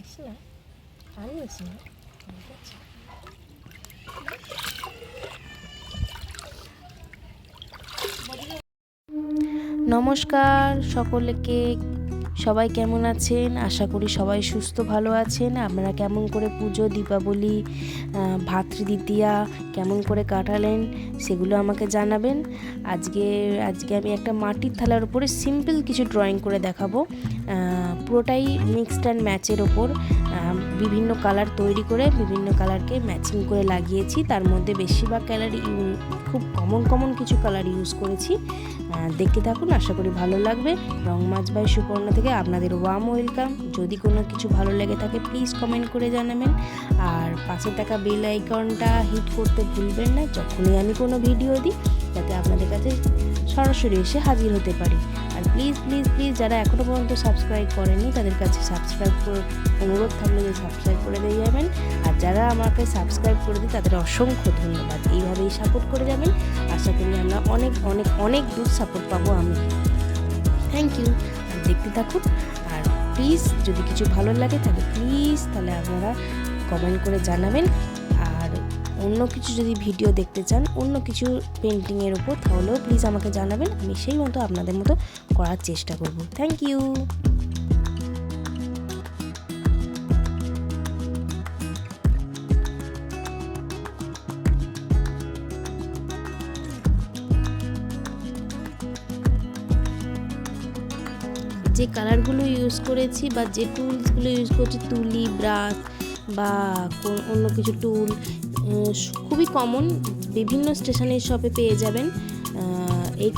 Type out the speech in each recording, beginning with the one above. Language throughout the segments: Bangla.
আসলে আরও আছে না, ঠিক আছে। নমস্কার সকলকে, সবাই কেমন আছেন? আশা করি সবাই সুস্থ ভালো আছেন। আপনারা কেমন করে পুজো, দীপাবলি, ভাতৃদ্বিতীয়া কেমন করে কাটালেন সেগুলো আমাকে জানাবেন। আজকে আমি একটা মাটির থালার উপরে সিম্পল কিছু ড্রয়িং করে দেখাবো। পুরোটাই মিক্সড অ্যান্ড ম্যাচের ওপর বিভিন্ন কালার তৈরি করে বিভিন্ন কালারকে ম্যাচিং করে লাগিয়েছি। তার মধ্যে বেশিরভাগ কালার খুব কমন কিছু কালার ইউজ করেছি। দেখতে থাকুন, আশা করি ভালো লাগবে। রongmuchbysuparna থেকে আপনাদের ওয়ার্ম ওয়েলকাম। যদি কোনো কিছু ভালো লেগে থাকে প্লিজ কমেন্ট করে জানাবেন। আর পাশে থাকা বেল আইকনটা হিট করতে ভুলবেন না, যখনই আমি কোনো ভিডিও দিই যাতে আপনাদের কাছে সরাসরি এসে হাজির হতে পারি। আর প্লিজ প্লিজ প্লিজ যারা এখনও পর্যন্ত সাবস্ক্রাইব করেনি তাদের কাছে সাবস্ক্রাইব করে অনুরোধ থাকলে যে সাবস্ক্রাইব করে দিয়ে যাবেন। আর যারা আমাকে সাবস্ক্রাইব করে দিই তাদের অসংখ্য ধন্যবাদ। এইভাবেই সাপোর্ট করে যাবেন। আশা করি আমরা অনেক অনেক অনেক দূর সাপোর্ট পাবো আমি। Thank you. আর দেখতে থাকুন। আর প্লিজ যদি কিছু ভালো লাগে তাহলে তাহলে আপনারা কমেন্ট করে জানাবেন। আর অন্য কিছু যদি ভিডিও দেখতে চান, অন্য কিছু পেন্টিংয়ের উপর, তাহলেও প্লিজ আমাকে জানাবেন। আমি সেই মতো আপনাদের মতো করার চেষ্টা করব। Thank you. যে কালারগুলো ইউজ করেছি বা যে টুলসগুলো ইউজ করছি, তুলি, ব্রাশ বা অন্য কিছু টুল, খুবই কমন, বিভিন্ন স্টেশনারি শপে পেয়ে যাবেন। এই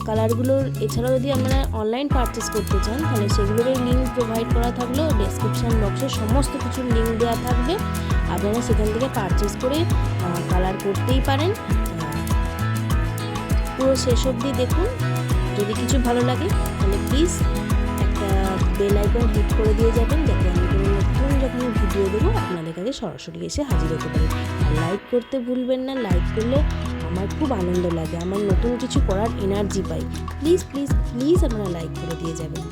কালারগুলোর এছাড়াও যদি আপনারা অনলাইন পারচেস করতে চান তাহলে সেগুলোরও লিঙ্ক প্রোভাইড করা থাকলেও ডেসক্রিপশান বক্সে সমস্ত কিছু লিঙ্ক দেওয়া থাকবে। আপনারা সেখান থেকে পারচেস করে কালার করতেই পারেন। পুরো শেষ অবধি দেখুন। যদি কিছু ভালো লাগে তাহলে প্লিজ একটা বেল আইকন হিট করে দিয়ে যাবেন, যাতে আমি কোনো নতুন যখন ভিডিও দেবো আপনাদের কাছে সরাসরি এসে হাজির হতে পারি। আর লাইক করতে ভুলবেন না। লাইক করলে আমার খুব আনন্দ লাগে, আমার নতুন কিছু করার energy pi. Please please please আপনারা লাইক করে দিয়ে যাবেন।